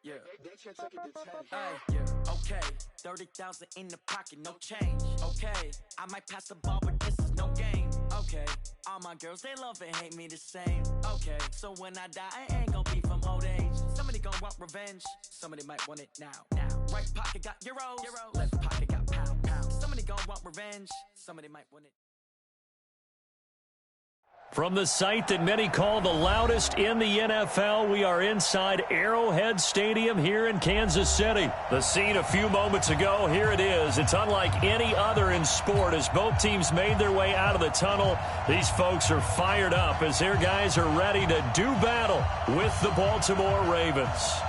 Yeah. Hey, okay. 30,000 in the pocket, no change. Okay, I might pass the ball, but this is no game. Okay, all my girls, they love and hate me the same. Okay, so when I die, I ain't gonna be from old age. Somebody gonna want revenge, somebody might want it now. Right pocket got euros, left pocket got pound. Somebody gonna want revenge, somebody might want it. From the site that many call the loudest in the NFL, we are inside Arrowhead Stadium here in Kansas City. The scene a few moments ago, here it is. It's unlike any other in sport as both teams made their way out of the tunnel. These folks are fired up as their guys are ready to do battle with the Baltimore Ravens.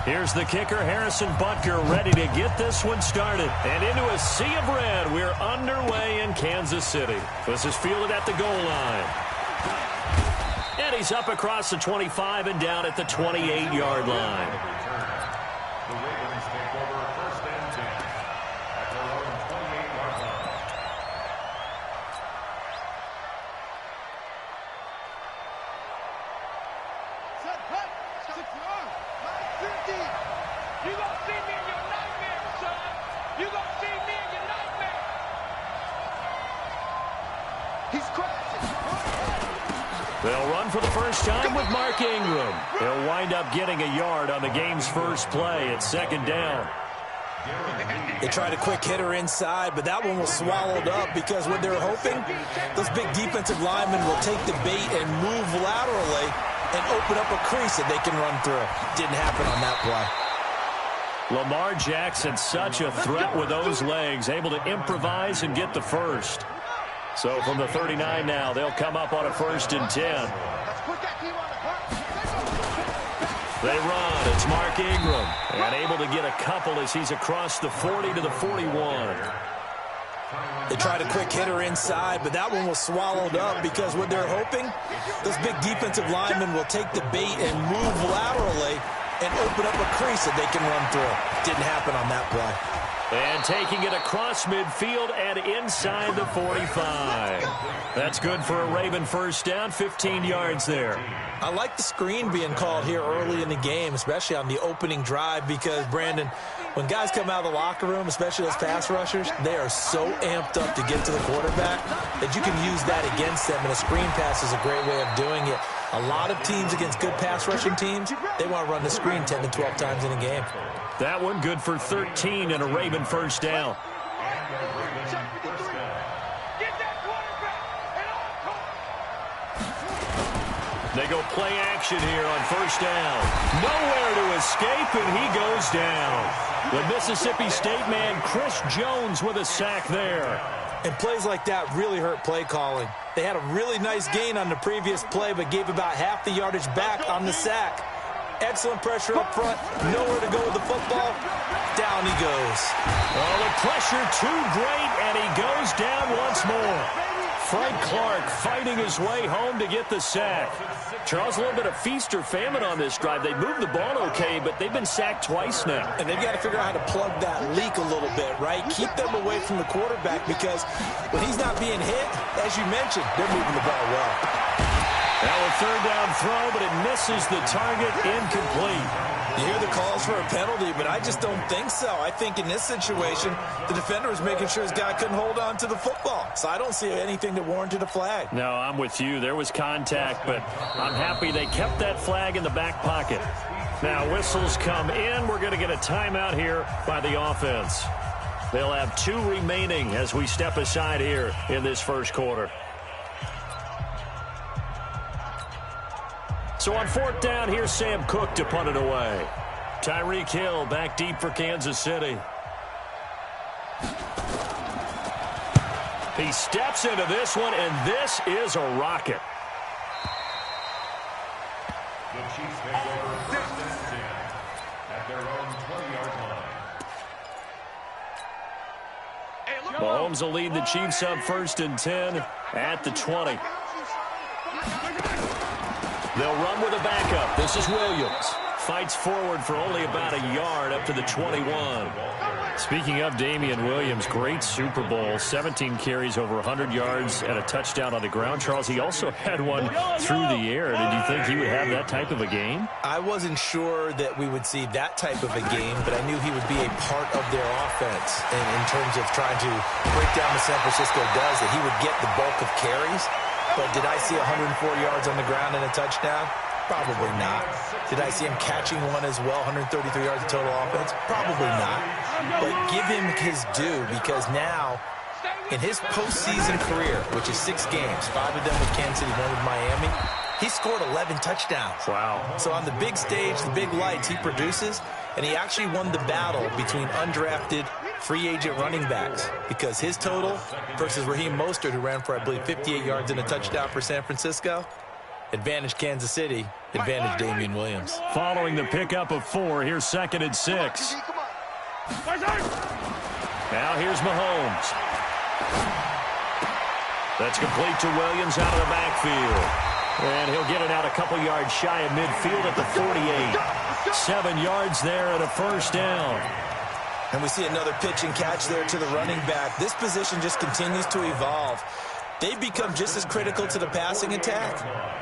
Here's the kicker, Harrison Butker, ready to get this one started. And into a sea of red, we're underway in Kansas City. This is fielded at the goal line. And he's up across the 25 and down at the 28-yard line. The Ravens take over first and 10 at their own 28-yard line. Set, cut, 6-yard. You gonna see me in your nightmare, son. You gonna see me in your nightmare. He's crashing. They'll run for the first time with Mark Ingram. He'll wind up getting a yard on the game's first play. It's second down. They tried a quick hitter inside, but that one was swallowed up because what they're hoping, those big defensive linemen will take the bait and move laterally and open up a crease that they can run through. Didn't happen on that play. Lamar Jackson, such a threat with those legs, able to improvise and get the first. So from the 39 now, they'll come up on a 1st and 10. They run. It's Mark Ingram. And able to get a couple as he's across the 40 to the 41. They tried a quick hitter inside, but that one was swallowed up because what they're hoping, those big defensive linemen will take the bait and move laterally and open up a crease that they can run through. Didn't happen on that play. And taking it across midfield and inside the 45. That's good for a Raven first down, 15 yards there. I like the screen being called here early in the game, especially on the opening drive because, Brandon, when guys come out of the locker room, especially those pass rushers, they are so amped up to get to the quarterback that you can use that against them, and a screen pass is a great way of doing it. A lot of teams against good pass rushing teams, they want to run the screen 10 to 12 times in a game. That one good for 13 and a Raven first down. They go play action here on first down. Nowhere to escape, and he goes down. The Mississippi State man, Chris Jones, with a sack there. And plays like that really hurt play calling. They had a really nice gain on the previous play, but gave about half the yardage back on the sack. Excellent pressure up front. Nowhere to go with the football. Down he goes. Well, the pressure too great, and he goes down once more. Frank Clark fighting his way home to get the sack. Charles, a little bit of feast or famine on this drive. They moved the ball okay, but they've been sacked twice now. And they've got to figure out how to plug that leak a little bit, right? Keep them away from the quarterback because when he's not being hit, as you mentioned, they're moving the ball well. Now a third down throw, but it misses the target, incomplete. You hear the calls for a penalty, but I just don't think so. I think in this situation, the defender was making sure his guy couldn't hold on to the football. So I don't see anything that warranted a flag. No, I'm with you. There was contact, but I'm happy they kept that flag in the back pocket. Now whistles come in. We're going to get a timeout here by the offense. They'll have 2 remaining as we step aside here in this first quarter. So on 4th down, here's Sam Cook to punt it away. Tyreek Hill back deep for Kansas City. He steps into this one, and this is a rocket. The Chiefs take over first and 10 at their own 20-yard line. Mahomes will lead the Chiefs up 1st and 10 at the 20. They'll run with a backup. This is Williams. Fights forward for only about a yard up to the 21. Speaking of Damian Williams, great Super Bowl, 17 carries, over 100 yards, and a touchdown on the ground. Charles, he also had one through the air. Did you think he would have that type of a game? I wasn't sure that we would see that type of a game, but I knew he would be a part of their offense in terms of trying to break down what San Francisco does, that he would get the bulk of carries. But did I see 104 yards on the ground and a touchdown? Probably not. Did I see him catching one as well, 133 yards of total offense? Probably not. But give him his due, because now, in his postseason career, which is 6 games, 5 of them with Kansas City, 1 with Miami, he scored 11 touchdowns. Wow. So on the big stage, the big lights, he produces, and he actually won the battle between undrafted free agent running backs, because his total versus Raheem Mostert, who ran for, I believe, 58 yards and a touchdown for San Francisco, advantage Kansas City, advantage Damian Williams. Following the pickup of 4, here's 2nd and 6. Now here's Mahomes. That's complete to Williams out of the backfield. And he'll get it out a couple yards shy of midfield at the 48. 7 yards there and a first down. And we see another pitch and catch there to the running back. This position just continues to evolve. They've become just as critical to the passing attack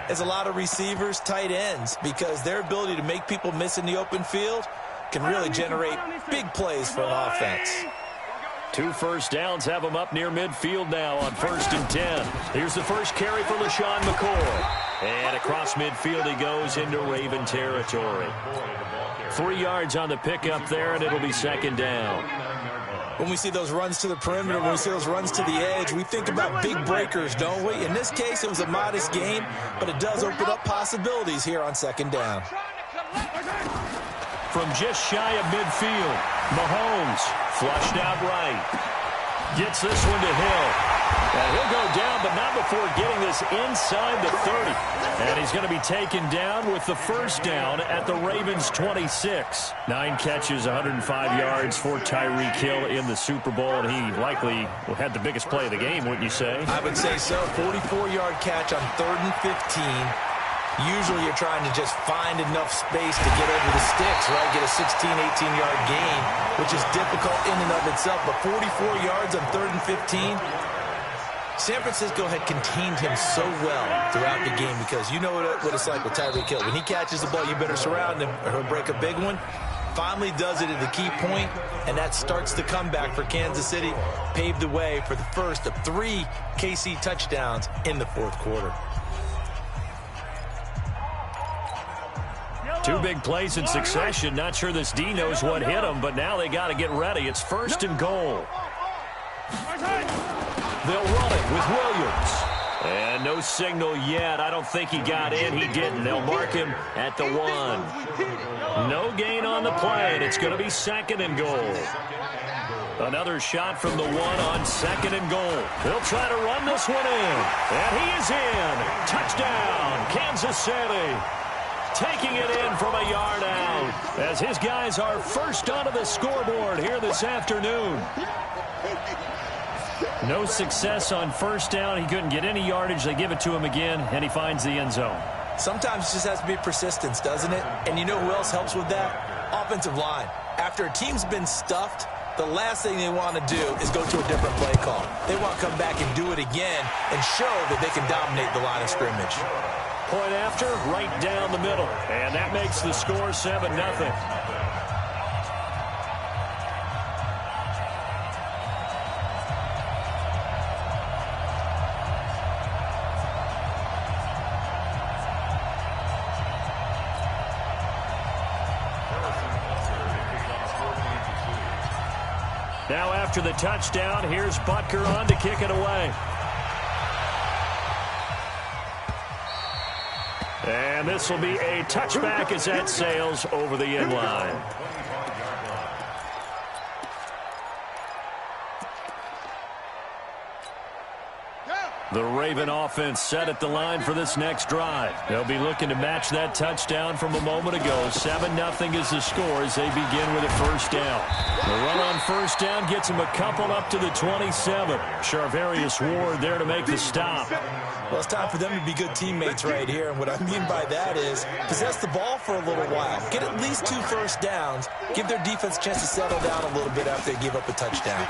as a lot of receivers, tight ends, because their ability to make people miss in the open field can really generate big plays for an offense. 2 first downs have him up near midfield now on 1st and 10. Here's the first carry for LaShawn McCoy. And across midfield he goes into Raven territory. 3 yards on the pickup there, and it'll be 2nd down. When we see those runs to the perimeter, when we see those runs to the edge, we think about big breakers, don't we? In this case, it was a modest gain, but it does open up possibilities here on 2nd down. From just shy of midfield, Mahomes flushed out right. Gets this one to Hill. And he'll go down, but not before getting this inside the 30. And he's going to be taken down with the first down at the Ravens' 26. 9 catches, 105 yards for Tyreek Hill in the Super Bowl, and he likely had the biggest play of the game, wouldn't you say? I would say so. 44-yard catch on 3rd and 15. Usually you're trying to just find enough space to get over the sticks, right? Get a 16, 18-yard gain, which is difficult in and of itself. But 44 yards on 3rd and 15. San Francisco had contained him so well throughout the game, because you know what it's like with Tyreek Hill. When he catches the ball, you better surround him or he'll break a big one. Finally does it at the key point, and that starts the comeback for Kansas City. Paved the way for the first of 3 KC touchdowns in the 4th quarter. 2 big plays in succession. Not sure this D knows what hit him, but now they got to get ready. It's 1st and goal. They'll run it with Williams. And no signal yet. I don't think he got in. He didn't. They'll mark him at the 1. No gain on the play, and it's going to be 2nd and goal. Another shot from the 1 on 2nd and goal. They'll try to run this one in. And he is in. Touchdown, Kansas City. Taking it in from a yard out, as his guys are first onto the scoreboard here this afternoon. No success on first down. He couldn't get any yardage. They give it to him again, and he finds the end zone. Sometimes it just has to be persistence, doesn't it? And you know who else helps with that? Offensive line. After a team's been stuffed, the last thing they want to do is go to a different play call. They want to come back and do it again and show that they can dominate the line of scrimmage. Point after, right down the middle. And that makes the score 7-0. Now after the touchdown, here's Butker on to kick it away. And this will be a touchback as that sails over the end line. The Raven offense set at the line for this next drive. They'll be looking to match that touchdown from a moment ago. 7-0 is the score as they begin with a first down. The run on first down gets them a couple up to the 27. Charvarius Ward there to make the stop. Well, it's time for them to be good teammates right here. And what I mean by that is possess the ball for a little while. Get at least 2 first downs. Give their defense a chance to settle down a little bit after they give up a touchdown.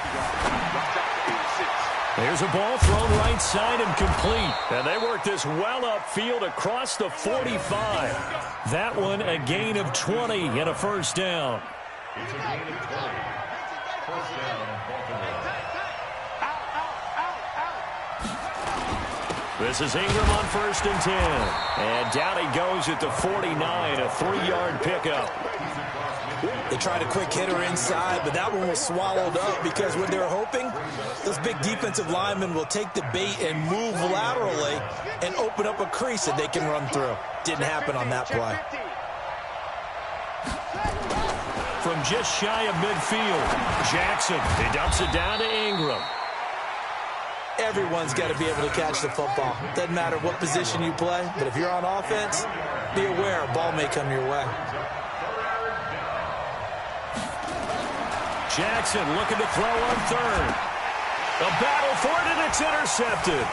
There's a ball thrown right side and complete. And they work this well upfield across the 45. That one a gain of 20 and a first down. It's a gain of 20. First down, Baltimore. This is Ingram on 1st and 10. And down he goes at the 49, a 3-yard pickup. They tried a quick hitter inside, but that one was swallowed up because when they're hoping, those big defensive linemen will take the bait and move laterally and open up a crease that they can run through. Didn't happen on that play. From just shy of midfield, Jackson, he dumps it down to Ingram. Everyone's got to be able to catch the football. Doesn't matter what position you play, but if you're on offense, be aware a ball may come your way. Jackson looking to throw on 3rd. A battle for it, and it's intercepted.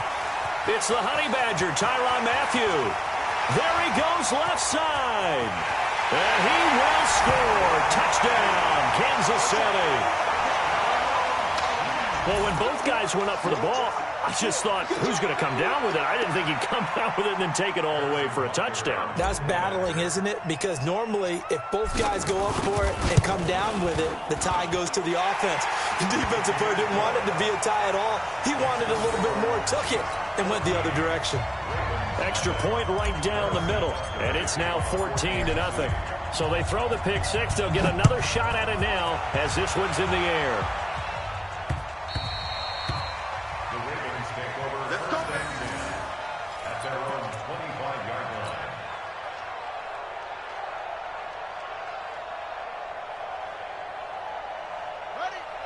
It's the Honey Badger, Tyrann Mathieu. There he goes left side. And he will score. Touchdown, Kansas City. Well, when both guys went up for the ball, I just thought, who's going to come down with it? I didn't think he'd come down with it and then take it all the way for a touchdown. That's battling, isn't it? Because normally, if both guys go up for it and come down with it, the tie goes to the offense. The defensive player didn't want it to be a tie at all. He wanted a little bit more, took it, and went the other direction. Extra point right down the middle, and it's now 14-0. So they throw the pick six. They'll get another shot at it now as this one's in the air.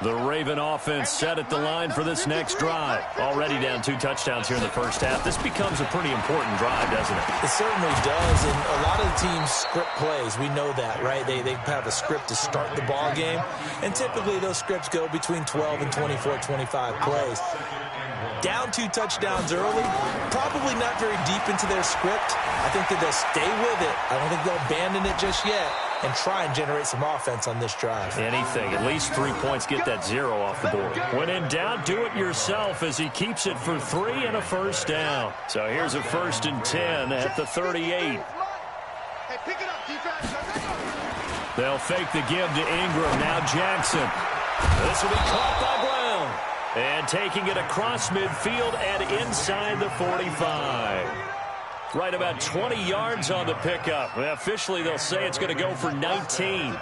The Raven offense set at the line for this next drive. Already down 2 touchdowns here in the first half. This becomes a pretty important drive, doesn't it? It certainly does, and a lot of the teams script plays. We know that, right? They have a script to start the ball game, and typically those scripts go between 12 and 24, 25 plays. Down 2 touchdowns early, probably not very deep into their script. I think that they'll stay with it. I don't think they'll abandon it just yet and try and generate some offense on this drive. Anything, at least 3 points, get that 0 off the board. When in doubt, do it yourself as he keeps it for 3 and a first down. So here's a 1st and 10 at the 38. They'll fake the give to Ingram. Now Jackson. This will be caught by Brown. And taking it across midfield and inside the 45. Right about 20 yards on the pickup. Well, officially, they'll say it's going to go for 19.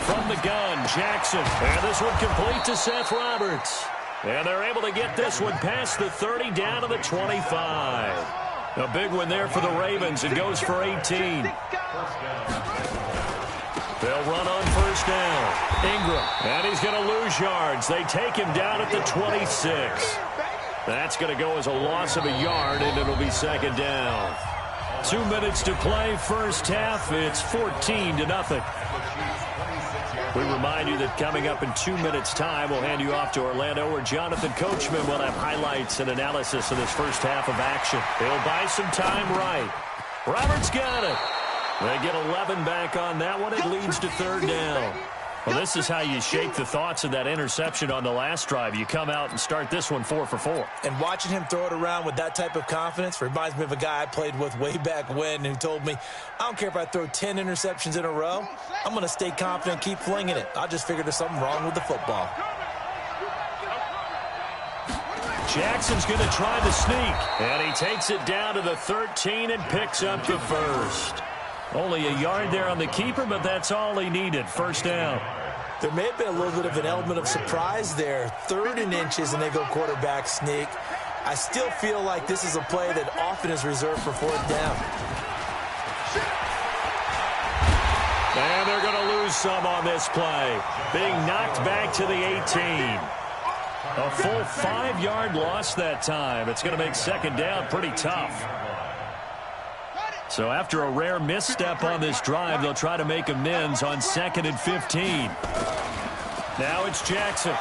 From the gun, Jackson. And this one complete to Seth Roberts. And they're able to get this one past the 30 down to the 25. A big one there for the Ravens. It goes for 18. They'll run on first down. Ingram, and he's going to lose yards. They take him down at the 26. That's going to go as a loss of a yard, and it'll be 2nd down. 2 minutes to play, first half. It's 14-0. We remind you that coming up in 2 minutes' time, we'll hand you off to Orlando, where Jonathan Coachman will have highlights and analysis of this first half of action. He'll buy some time right. Roberts got it. They get 11 back on that one. It leads to 3rd down. Well, this is how you shake the thoughts of that interception on the last drive. You come out and start this one 4 for 4. And watching him throw it around with that type of confidence reminds me of a guy I played with way back when who told me, I don't care if I throw 10 interceptions in a row. I'm going to stay confident and keep flinging it. I just figured there's something wrong with the football. Jackson's going to try the sneak. And he takes it down to the 13 and picks up the first. Only a yard there on the keeper, but that's all he needed. First down. There may have been a little bit of an element of surprise there. 3rd and inches, and they go quarterback sneak. I still feel like this is a play that often is reserved for 4th down. 3rd and 10 And they're going to lose some on this play. Being knocked back to the 18. A full 5-yard loss that time. It's going to make second down pretty tough. So after a rare misstep on this drive, they'll try to make amends on 2nd and 15. Now it's Jackson.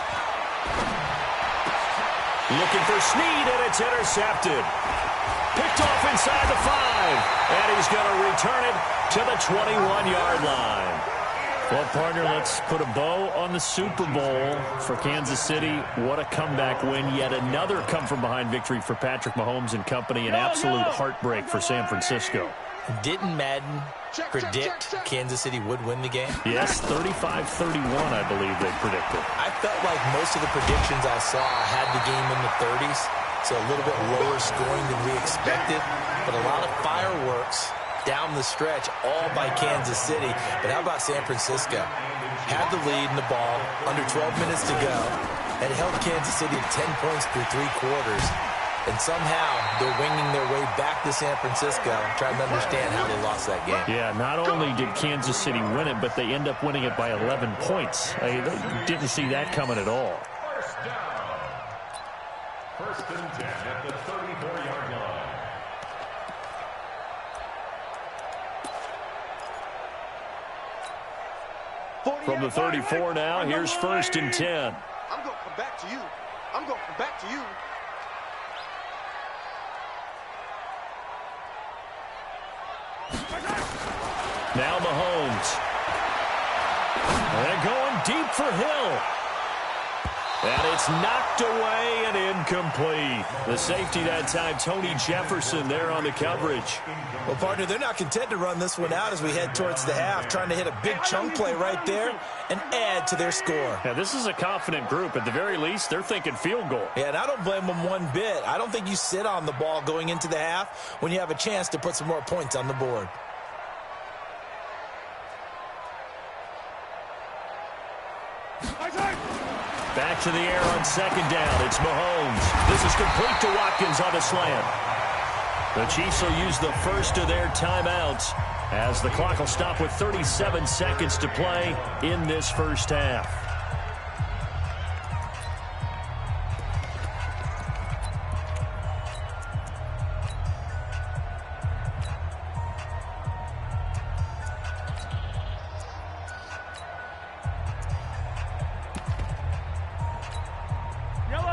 Looking for Snead, and it's intercepted. Picked off inside the 5. And he's going to return it to the 21-yard line. Well, partner, let's put a bow on the Super Bowl for Kansas City. What a comeback win. Yet another come-from-behind victory for Patrick Mahomes and company. An absolute heartbreak for San Francisco. Didn't Madden predict Kansas City would win the game? Yes, 35-31, I believe they predicted. I felt like most of the predictions I saw had the game in the 30s, so a little bit lower scoring than we expected. But a lot of fireworks down the stretch, all by Kansas City. But how about San Francisco? Had the lead in the ball, under 12 minutes to go, and held Kansas City to 10 points through 3 quarters. And somehow they're winging their way back to San Francisco, trying to understand how they lost that game. Yeah, not only did Kansas City win it, but they end up winning it by 11 points. They didn't see that coming at all. First down. 1st and 10 at the 34-yard line. From the 34 now, here's 1st and 10. I'm going to come back to you. I'm going to come back to you. Now Mahomes. And going deep for Hill. And it's knocked away and incomplete. The safety that time, Tony Jefferson there on the coverage. Well, partner, they're not content to run this one out as we head towards the half, trying to hit a big chunk play right there and add to their score. Yeah, this is a confident group. At the very least, they're thinking field goal. Yeah, and I don't blame them one bit. I don't think you sit on the ball going into the half when you have a chance to put some more points on the board. Back to the air on 2nd down. It's Mahomes. This is complete to Watkins on the slant. The Chiefs will use the first of their timeouts as the clock will stop with 37 seconds to play in this first half.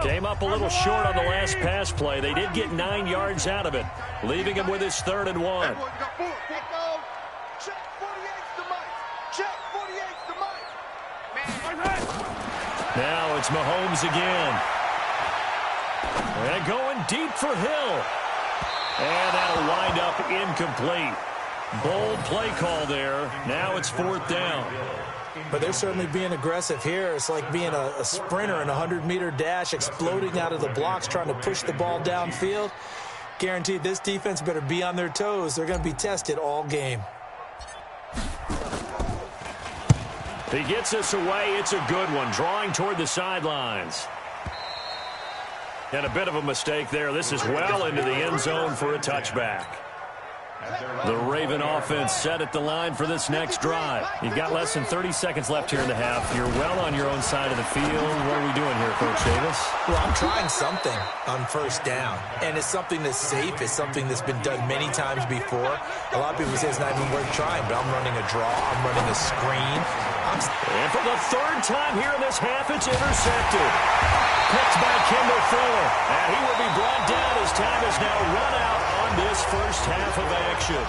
Came up a little short on the last pass play. They did get 9 yards out of it, leaving him with his 3rd and 1. Check 48's the mic. Check 48's the mic. Now it's Mahomes again. And going deep for Hill. And that'll wind up incomplete. Bold play call there. Now it's 4th down. But they're certainly being aggressive here. It's like being a sprinter in a 100-meter dash, exploding out of the blocks, trying to push the ball downfield. Guaranteed this defense better be on their toes. They're going to be tested all game. He gets us away. It's a good one, drawing toward the sidelines. And a bit of a mistake there. This is well into the end zone for a touchback. The Raven offense set at the line for this next drive. You've got less than 30 seconds left here in the half. You're well on your own side of the field. What are we doing here, Coach Davis? Well, I'm trying something on 1st down. And it's something that's safe. It's something that's been done many times before. A lot of people say it's not even worth trying, but I'm running a draw. I'm running a screen. And for the 3rd time here in this half, it's intercepted. Picked by Kendall Fuller. And he will be brought down as time is now run out on this first half of action.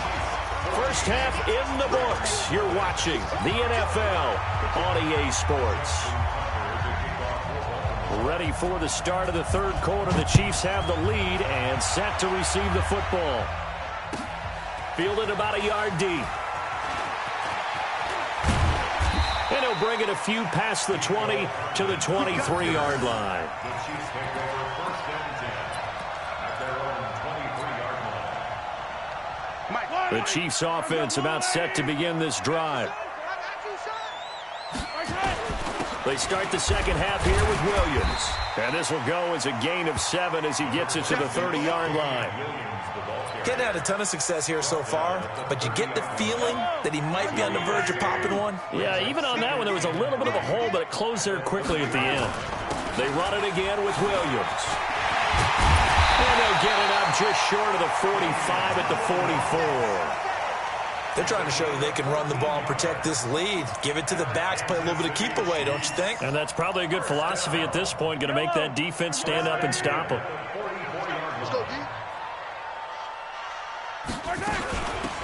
First half in the books. You're watching the NFL on EA Sports. Ready for the start of the 3rd quarter. The Chiefs have the lead and set to receive the football. Fielded about a yard deep. And he'll bring it a few past the 20 to the 23-yard line. The Chiefs take over 1st and 10 at their own 23-yard line. The Chiefs offense about set to begin this drive. They start the second half here with Williams. And this will go as a gain of 7 as he gets it to the 30-yard line. Getting had a ton of success here so far, but you get the feeling that he might be on the verge of popping one. Yeah, even on that one, there was a little bit of a hole, but it closed there quickly at the end. They run it again with Williams. And they'll get it up just short of the 45 at the 44. They're trying to show that they can run the ball and protect this lead. Give it to the backs, play a little bit of keep away, don't you think? And that's probably a good philosophy at this point, going to make that defense stand up and stop them. Let's go, D.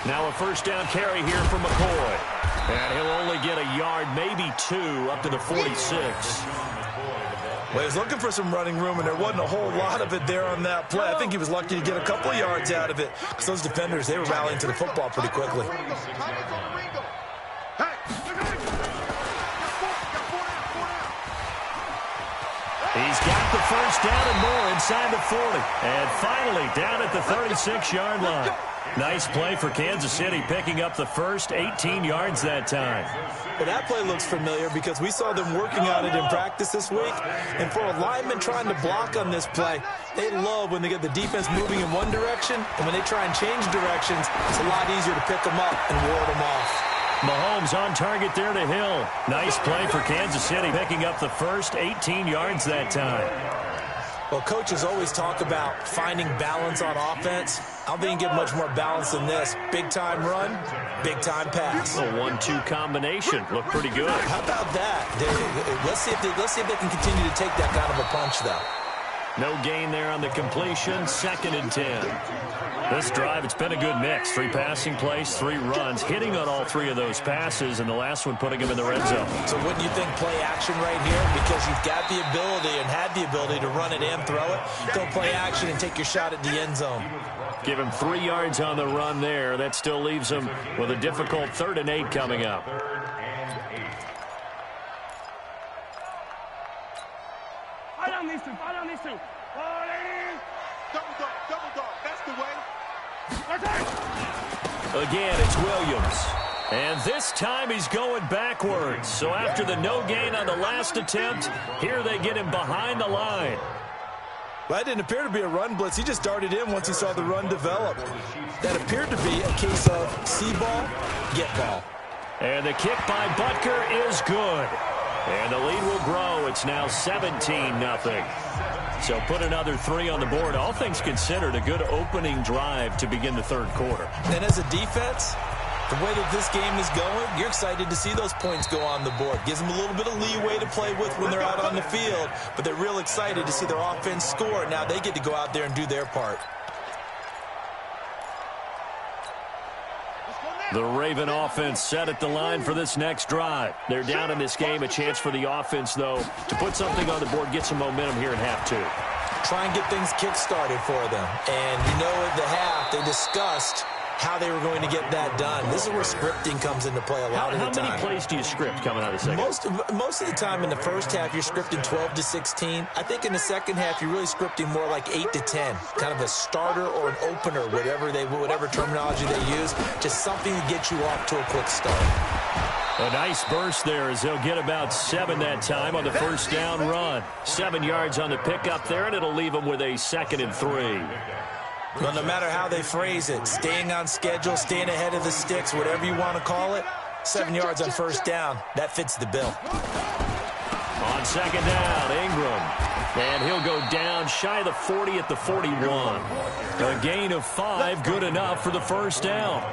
Now a first down carry here from McCoy. And he'll only get a yard, maybe 2, up to the 46. Well, he was looking for some running room, and there wasn't a whole lot of it there on that play. I think he was lucky to get a couple of yards out of it because those defenders, they were rallying to the football pretty quickly. He's got the first down and more inside the 40. And finally down at the 36-yard line. Nice play for Kansas City, picking up the first 18 yards that time. Well, that play looks familiar because we saw them working on it in practice this week. And for a lineman trying to block on this play, they love when they get the defense moving in one direction. And when they try and change directions, it's a lot easier to pick them up and ward them off. Mahomes on target there to Hill. Nice play for Kansas City, picking up the first 18 yards that time. Well, coaches always talk about finding balance on offense. I don't think you can get much more balance than this. Big-time run, big-time pass. A 1-2 combination. Looked pretty good. How about that? Let's see if they can continue to take that kind of a punch, though. No gain there on the completion. 2nd and 10. This drive, it's been a good mix. 3 passing plays, 3 runs, hitting on all 3 of those passes, and the last one putting him in the red zone. So wouldn't you think play action right here? Because you've got the ability and had the ability to run it and throw it. Go play action and take your shot at the end zone. Give him 3 yards on the run there. That still leaves him with a difficult 3rd and 8 coming up. Fight on these two. Fight on these two. Oh, ladies. Double dog. That's the way. Again, it's Williams. And this time he's going backwards. So after the no gain on the last attempt, here they get him behind the line. Well, that didn't appear to be a run blitz. He just darted in once he saw the run develop. That appeared to be a case of see ball, get ball. And the kick by Butker is good. And the lead will grow. It's now 17-0. So put another 3 on the board. All things considered, a good opening drive to begin the 3rd quarter. And as a defense, the way that this game is going, you're excited to see those points go on the board. Gives them a little bit of leeway to play with when they're out on the field, but they're real excited to see their offense score. Now they get to go out there and do their part. The Raven offense set at the line for this next drive. They're down in this game. A chance for the offense, though, to put something on the board, get some momentum here in half 2. Try and get things kick-started for them. And you know at the half, they discussed how they were going to get that done. This is where scripting comes into play a lot of the time. How many plays do you script coming out of the second? Most of the time in the first half, you're scripting 12 to 16. I think in the second half, you're really scripting more like 8 to 10. Kind of a starter or an opener, whatever terminology they use. Just something to get you off to a quick start. A nice burst there as they'll get about 7 that time on the first down run. 7 yards on the pickup there, and it'll leave them with a 2nd and 3. Well, no matter how they phrase it, staying on schedule, staying ahead of the sticks, whatever you want to call it, 7 yards on first down, that fits the bill. On 2nd down, Ingram. And he'll go down shy of the 40 at the 41. A gain of 5, good enough for the first down.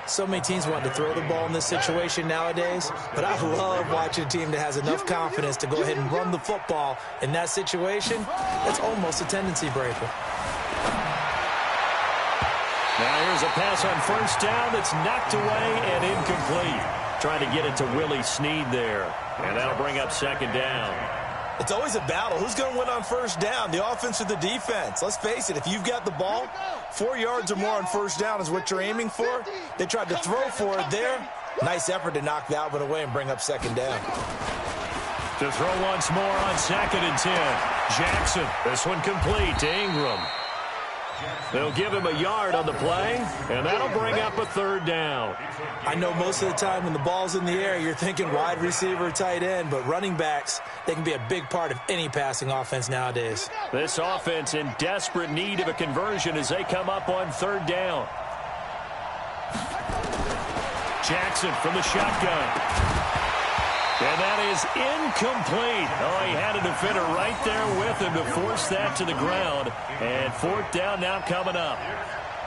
So many teams want to throw the ball in this situation nowadays, but I love watching a team that has enough confidence to go ahead and run the football. In that situation, that's almost a tendency breaker. Now here's a pass on first down that's knocked away and incomplete. Trying to get it to Willie Snead there. And that'll bring up 2nd down. It's always a battle. Who's going to win on first down, the offense or the defense? Let's face it, if you've got the ball, 4 yards or more on first down is what you're aiming for. They tried to throw for it there. Nice effort to knock that one away and bring up 2nd down. To throw once more on 2nd and 10. Jackson, this one complete to Ingram. They'll give him a yard on the play, and that'll bring up a third down. I know most of the time when the ball's in the air, you're thinking wide receiver, tight end, but running backs, they can be a big part of any passing offense nowadays. This offense in desperate need of a conversion as they come up on third down. Jackson from the shotgun. And that is incomplete. Oh, he had a defender right there with him to force that to the ground. And fourth down now coming up.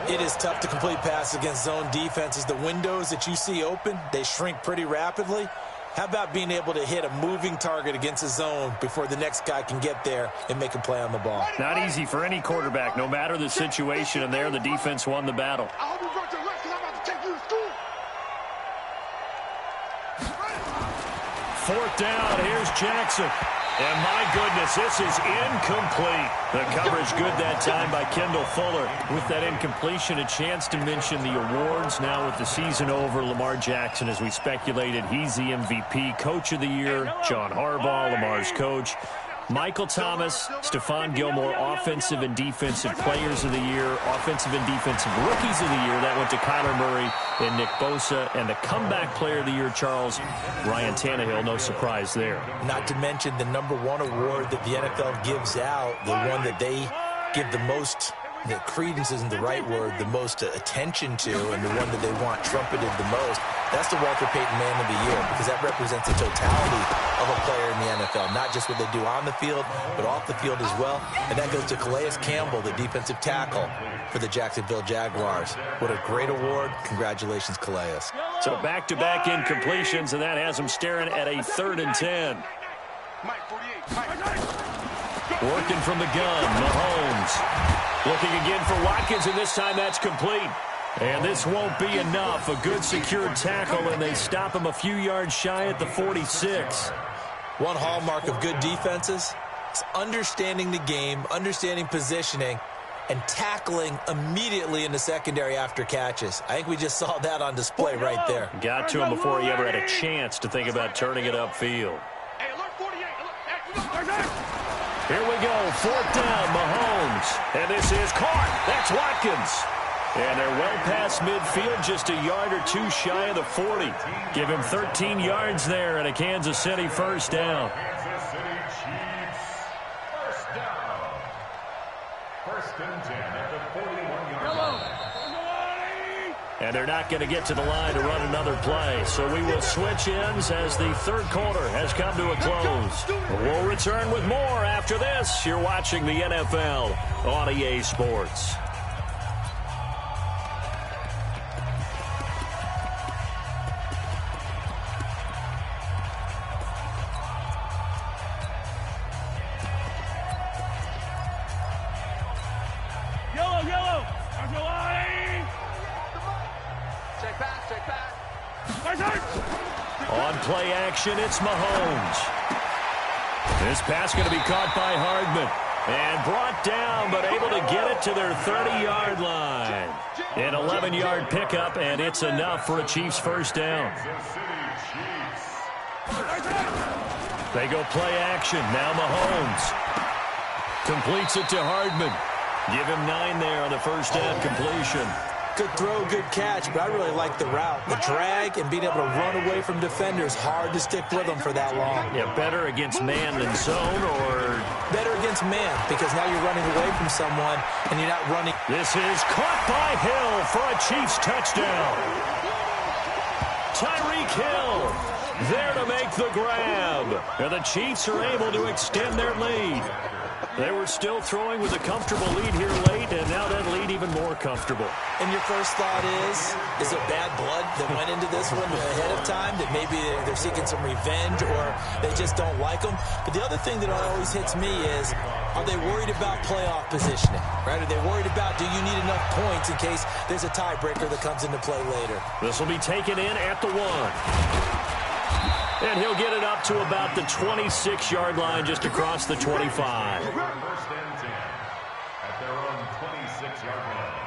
It is tough to complete passes against zone defenses. The windows that you see open, they shrink pretty rapidly. How about being able to hit a moving target against a zone before the next guy can get there and make a play on the ball? Not easy for any quarterback, no matter the situation. And there, the defense won the battle. I hope you brought your lunch because I'm about to take you to school. Fourth down, here's Jackson. And my goodness, this is incomplete. The coverage good that time by Kendall Fuller. With that incompletion, a chance to mention the awards. Now with the season over, Lamar Jackson, as we speculated, he's the MVP, Coach of the Year. John Harbaugh, Lamar's coach. Michael Thomas, Stephon Gilmore, Offensive and Defensive Players of the Year, Offensive and Defensive Rookies of the Year. That went to Kyler Murray and Nick Bosa. And the Comeback Player of the Year, Charles, Ryan Tannehill. No surprise there. Not to mention the #1 award that the NFL gives out, the one that they give the most, the credence isn't the right word, the most attention to, and the one that they want trumpeted the most. That's the Walter Payton Man of the Year, because that represents the totality of a player in the NFL, not just what they do on the field, but off the field as well. And that goes to Calais Campbell, the defensive tackle for the Jacksonville Jaguars. What a great award. Congratulations, Calais. So back-to-back incompletions, and that has them staring at a 3rd and 10. Working from the gun, Mahomes. Looking again for Watkins, and this time that's complete. And this won't be enough. A good secured tackle, and they stop him a few yards shy at the 46. One hallmark of good defenses is understanding the game, understanding positioning, and tackling immediately in the secondary after catches. I think we just saw that on display right there. Got to him before he ever had a chance to think about turning it upfield. Here we go, 4th down, Mahomes. And this is caught. That's Watkins. And they're well past midfield, just a yard or two shy of the 40. Give him 13 yards there and a Kansas City first down. Kansas City Chiefs, first down. 1st and 10 at the 41-yard line. And they're not going to get to the line to run another play. So we will switch ends as the 3rd quarter has come to a close. We'll return with more after this. You're watching the NFL on EA Sports. On play action, it's Mahomes. This pass going to be caught by Hardman. And brought down, but able to get it to their 30-yard line. An 11-yard pickup, and it's enough for a Chiefs first down. They go play action. Now Mahomes completes it to Hardman. Give him 9 there on the first down completion. Good throw, good catch, but I really like the route. The drag and being able to run away from defenders, hard to stick with them for that long. Yeah, better against man than zone, or? Better against man, because now you're running away from someone and you're not running. This is caught by Hill for a Chiefs touchdown. Tyreek Hill there to make the grab. And the Chiefs are able to extend their lead. They were still throwing with a comfortable lead here late, and now that lead even more comfortable. And your first thought is it bad blood that went into this one ahead of time, that maybe they're seeking some revenge or they just don't like them? But the other thing that always hits me is, are they worried about playoff positioning? Right? Are they worried about, do you need enough points in case there's a tiebreaker that comes into play later? This will be taken in at the 1. And he'll get it up to about the 26-yard line, just across the 25. 1st and 10 at their own 26-yard line.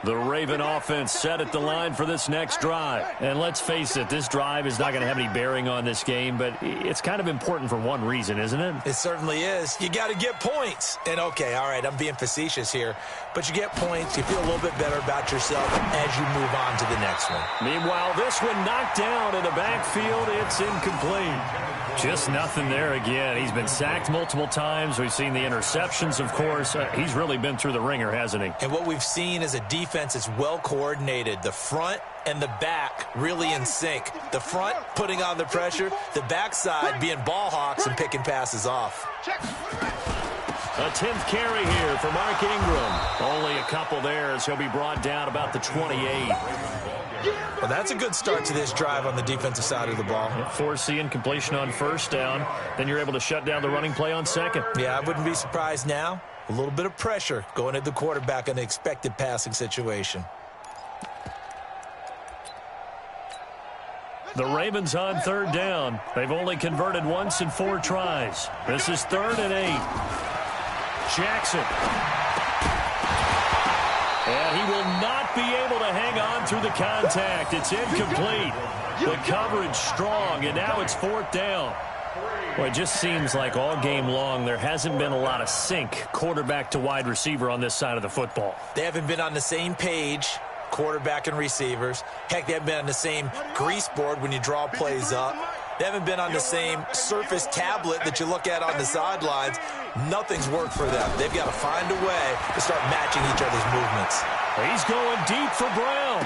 The Raven offense set at the line for this next drive. And let's face it, this drive is not going to have any bearing on this game, but it's kind of important for one reason, isn't it? It certainly is. You got to get points. And, okay, all right, I'm being facetious here, but you get points, you feel a little bit better about yourself as you move on to the next one. Meanwhile, this one knocked down in the backfield. It's incomplete. Just nothing there again. He's been sacked multiple times. We've seen the interceptions, of course. He's really been through the ringer, hasn't he? And what we've seen is a defense that's well coordinated. The front and the back really in sync. The front putting on the pressure, the backside being ball hawks and picking passes off. A 10th carry here for Mark Ingram. Only a couple there as he'll be brought down about the 28. Well, that's a good start to this drive on the defensive side of the ball. Force the incompletion on first down. Then you're able to shut down the running play on second. Yeah, I wouldn't be surprised now. A little bit of pressure going at the quarterback in the expected passing situation. The Ravens on third down. They've only converted once in 4 tries. This is 3rd and 8. Jackson. And he will not be able to hang on through the contact. It's incomplete. The coverage strong, and now it's 4th down. Well, it just seems like all game long there hasn't been a lot of sync quarterback to wide receiver on this side of the football. They haven't been on the same page, quarterback and receivers. Heck, they haven't been on the same grease board when you draw plays up. They haven't been on the same surface tablet that you look at on the sidelines. Nothing's worked for them. They've got to find a way to start matching each other's movements. He's going deep for Brown.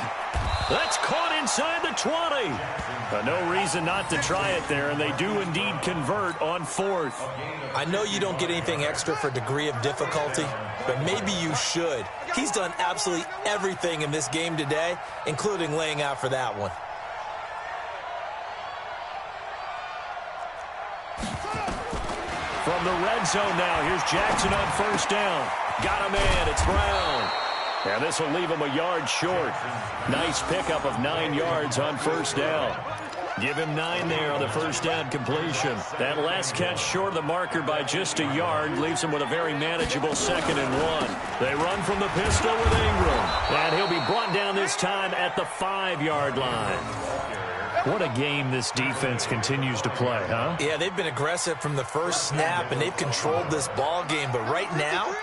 That's caught inside the 20. No reason not to try it there, and they do indeed convert on 4th. I know you don't get anything extra for degree of difficulty, but maybe you should. He's done absolutely everything in this game today, including laying out for that one. From the red zone now, here's Jackson on first down. Got a man, it's Brown. And this will leave him a yard short. Nice pickup of 9 yards on first down. Give him 9 there on the first down completion. That last catch short of the marker by just a yard leaves him with a very manageable 2nd and 1. They run from the pistol with Ingram. And he'll be brought down this time at the 5-yard line. What a game this defense continues to play, huh? Yeah, they've been aggressive from the first snap, and they've controlled this ball game. But right now,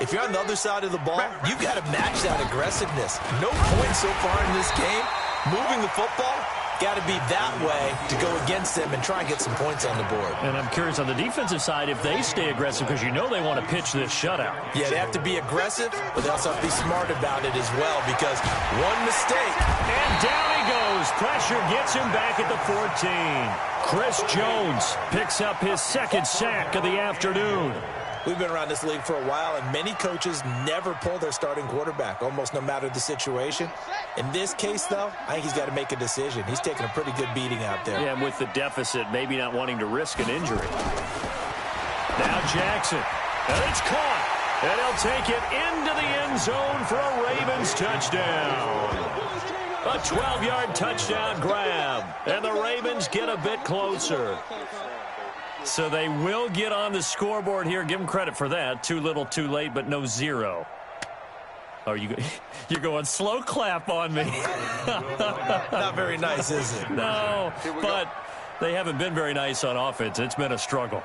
if you're on the other side of the ball, you've got to match that aggressiveness. No points so far in this game. Moving the football, got to be that way to go against them and try and get some points on the board. And I'm curious on the defensive side if they stay aggressive, because you know they want to pitch this shutout. Yeah, they have to be aggressive, but they also have to be smart about it as well, because one mistake. And down he goes. Pressure gets him back at the 14. Chris Jones picks up his 2nd sack of the afternoon. We've been around this league for a while, and many coaches never pull their starting quarterback, almost no matter the situation. In this case, though, I think he's got to make a decision. He's taking a pretty good beating out there. Yeah, and with the deficit, maybe not wanting to risk an injury. Now Jackson, and it's caught, and he'll take it into the end zone for a Ravens touchdown. A 12-yard touchdown grab, and the Ravens get a bit closer. So they will get on the scoreboard here. Give them credit for that. Too little, too late, but no 0. Oh, you're going slow clap on me. Not very nice, is it? No, but they haven't been very nice on offense. It's been a struggle.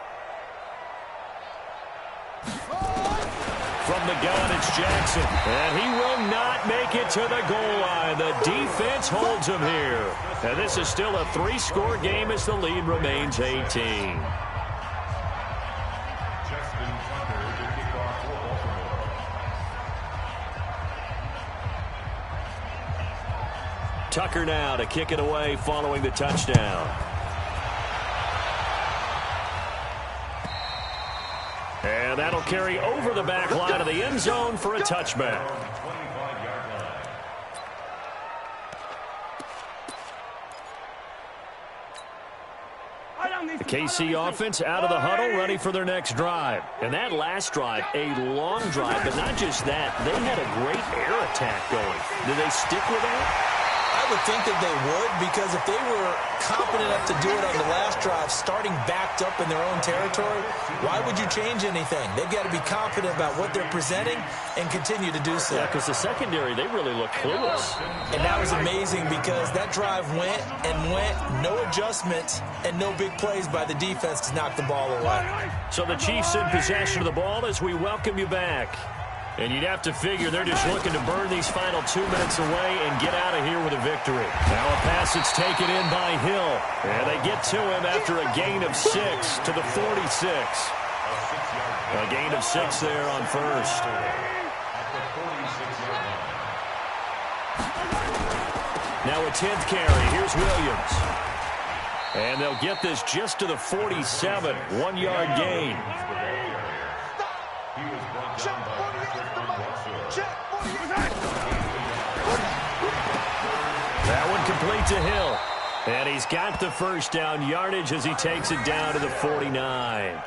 From the gun, it's Jackson. And he will not make it to the goal line. The defense holds him here. And this is still a 3-score game as the lead remains 18. Tucker now to kick it away following the touchdown. And that'll carry over the back line of the end zone for a touchback. The KC offense out of the huddle, ready for their next drive. And that last drive, a long drive, but not just that. They had a great air attack going. Do they stick with that? I would think that they would, because if they were competent enough to do it on the last drive, starting backed up in their own territory, why would you change anything? They've got to be confident about what they're presenting and continue to do so. Yeah, because the secondary, they really look clueless. And that was amazing because that drive went and went, no adjustments and no big plays by the defense to knock the ball away. So the Chiefs in possession of the ball as we welcome you back. And you'd have to figure they're just looking to burn these final 2 minutes away and get out of here with a victory. Now a pass that's taken in by Hill. And they get to him after a gain of 6 to the 46. A gain of 6 there on first. Now a 10th carry. Here's Williams. And they'll get this just to the 47. 1-yard gain. That one complete to Hill. And he's got the first down yardage as he takes it down to the 49.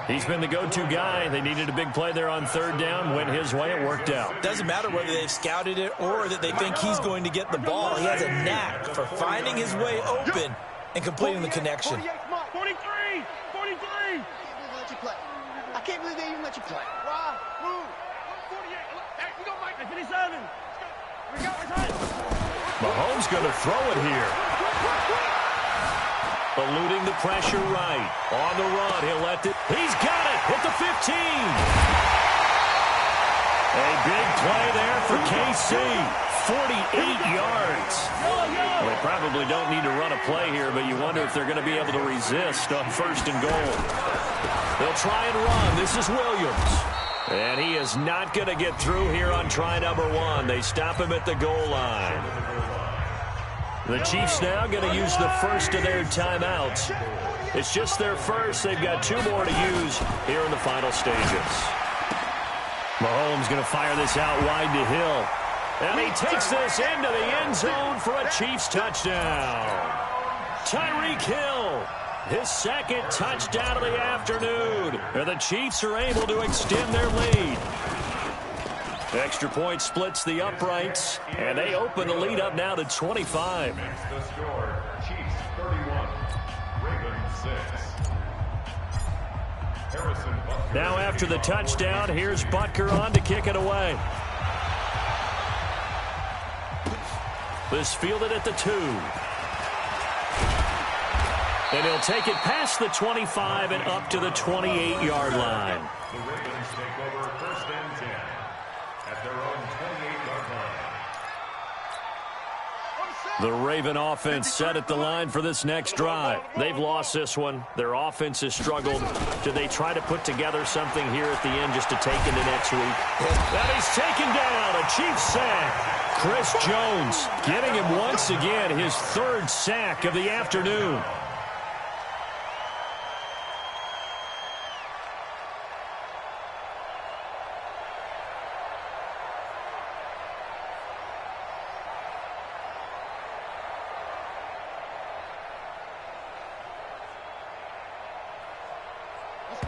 He's been the go-to guy. They needed a big play there on third down. Went his way. It worked out. Doesn't matter whether they've scouted it or that they think he's going to get the ball. He has a knack for finding his way open and completing the connection. 43! 43! I can't believe they even let you play. Wow. Move. 48. Hey, we got Mike. 57. We got it. Mahomes going to throw it here. Eluding the pressure right. On the run. He'll let it. He's got it. Hit the 15. A big play there for KC. 48 yards. Well, they probably don't need to run a play here, but you wonder if they're going to be able to resist on first and goal. They'll try and run. This is Williams. And he is not going to get through here on try number 1. They stop him at the goal line. The Chiefs now going to use the first of their timeouts. It's just their first. They've got 2 more to use here in the final stages. Mahomes going to fire this out wide to Hill. And he takes this into the end zone for a Chiefs touchdown. Tyreek Hill, his second touchdown of the afternoon. And the Chiefs are able to extend their lead. Extra point splits the uprights, and they open the lead up now to 25. Next the score, Chiefs 31, Ravens 6. Harrison Butker. Now after the touchdown, here's Butker on to kick it away. This fielded at the 2. And he'll take it past the 25 and up to the 28-yard line. The Ravens take over first and 10 at their own 28-yard line. The Raven offense set at the line for this next drive. They've lost this one. Their offense has struggled. Do they try to put together something here at the end just to take into next week? That he's taken down. A Chiefs sack. Chris Jones getting him once again, his 3rd sack of the afternoon.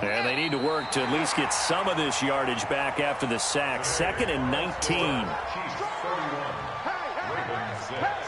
And they need to work to at least get some of this yardage back after the sack. 2nd and 19. Chiefs 31, Ravens 6.